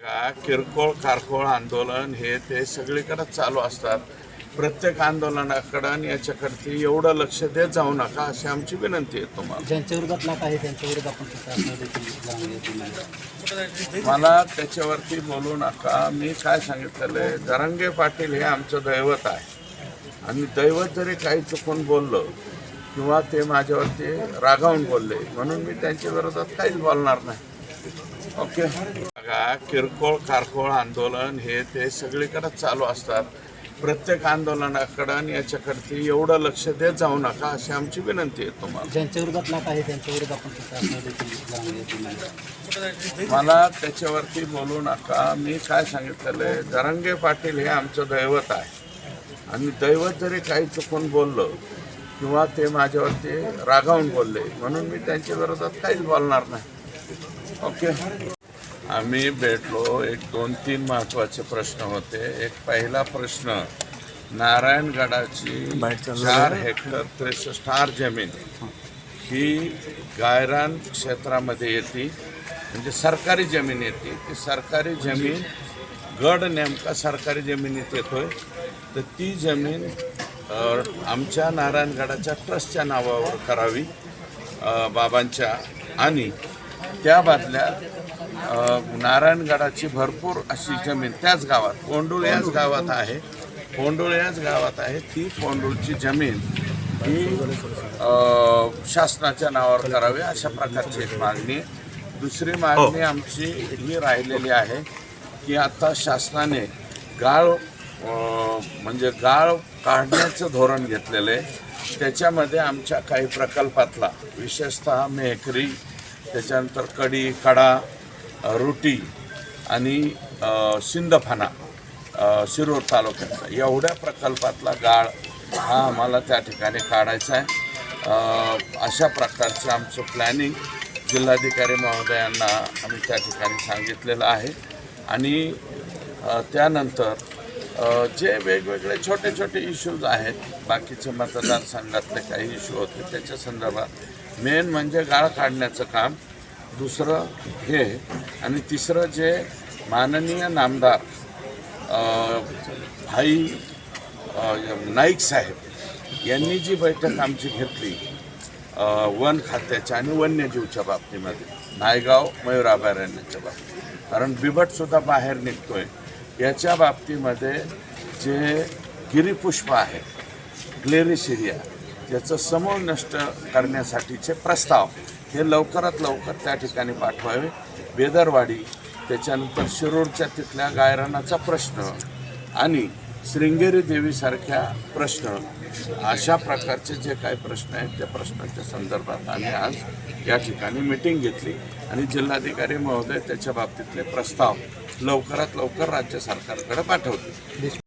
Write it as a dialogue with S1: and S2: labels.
S1: किरकोळ कारकोळ आंदोलन हे ते सगळीकडे चालू असतात. प्रत्येक आंदोलनाकडे आणि याच्याकडे एवढं लक्ष देत जाऊ नका अशी आमची विनंती आहे तुम्हाला.
S2: ज्यांच्या विरोधात लाट आहे त्यांच्या विरोधात आपण असणार देखील
S1: मला त्याच्यावरती बोलू नका. मी काय सांगितलेलं आहे, जरांगे पाटील हे आमचं दैवत आहे आणि दैवत जरी काही चुकून बोललं किंवा ते माझ्यावरती रागावून बोलले म्हणून मी त्यांच्या विरोधात काहीच बोलणार नाही. ओके. किरकोळ कारकोळ आंदोलन हे ते सगळीकडे चालू असतात. प्रत्येक आंदोलनाकडे आणि याच्याकडे एवढं लक्ष देत जाऊ नका अशी आमची विनंती आहे तुम्हाला.
S2: ज्यांच्या विरोधात लाट आहे त्यांच्या विरोधात आपण असणार देखील
S1: मला त्याच्यावरती बोलू नका. मी काय सांगितलेलं आहे, जरांगे पाटील हे आमचं दैवत आहे आणि दैवत जरी काही चुकून बोललं किंवा ते माझ्यावरती रागावून बोलले म्हणून मी त्यांच्या विरोधात काहीच बोलणार नाही. ओके. आम्ही भेटलो. एक 2-3 महत्त्वाचे प्रश्न होते. एक पहिला प्रश्न, नारायणगडाची 4 हेक्टर 63 जमीन ही गायरान क्षेत्रामध्ये येते, म्हणजे सरकारी जमीन येते. ती सरकारी जमीन गड नेमका सरकारी जमिनीत येतोय, तर ती जमीन आमच्या नारायणगडाच्या ट्रस्टच्या नावावर करावी बाबांच्या, आणि त्या बदल्यात नारायणगडाची भरपूर अशी जमीन त्याच गावात कोंडूळ याच गावात आहे. ती कोंडूळची जमीन ही शासनाच्या नावावर करावी अशा प्रकारची एक मागणी. दुसरी मागणी आमची ही राहिलेली आहे की आता शासनाने गाळ काढण्याचं धोरण घेतलेलं आहे. त्याच्यामध्ये आमच्या काही प्रकल्पातला विशेषतः मेहकरी, त्याच्यानंतर कडी, कडा, रुटी आणि सिंदफाना शिरूर तालुक्यातला एवढ्या प्रकल्पातला गाळ हा आम्हाला त्या ठिकाणी काढायचा आहे. अशा प्रकारचं आमचं प्लॅनिंग जिल्हाधिकारी महोदयांना आम्ही त्या ठिकाणी सांगितलेलं आहे. आणि त्यानंतर जे वेगवेगळे छोटे छोटे इश्यूज आहेत, बाकीचे मतदारसंघातले काही इश्यू होते त्याच्या संदर्भात, मेन म्हणजे गाळ काढण्याचं काम, दुसरं हे, आणि तिसरं जे माननीय नामदार भाई नाईक साहेब यांनी जी बैठक आमची घेतली वन खात्याच्या आणि वन्यजीवच्या बाबतीमध्ये, नायगाव मयूर अभयारण्याच्या बाबतीत, कारण बिबटसुद्धा बाहेर निघतोय, याच्या बाबतीमध्ये जे गिरीपुष्प आहे ग्लेरिसिरिया त्याचं समूळ नष्ट करण्यासाठीचे प्रस्ताव हे लवकरात लवकर त्या ठिकाणी पाठवावे. बेदरवाडी, त्याच्यानंतर शिरूरच्या तिथल्या गायरानाचा प्रश्न आणि श्रृंगेरी देवीसारख्या प्रश्न, अशा प्रकारचे जे काही प्रश्न आहेत त्या प्रश्नाच्या संदर्भात आम्ही आज या ठिकाणी मीटिंग घेतली आणि जिल्हाधिकारी महोदय त्याच्या बाबतीतले प्रस्ताव लवकरात लवकर राज्य सरकारकडे पाठवतील.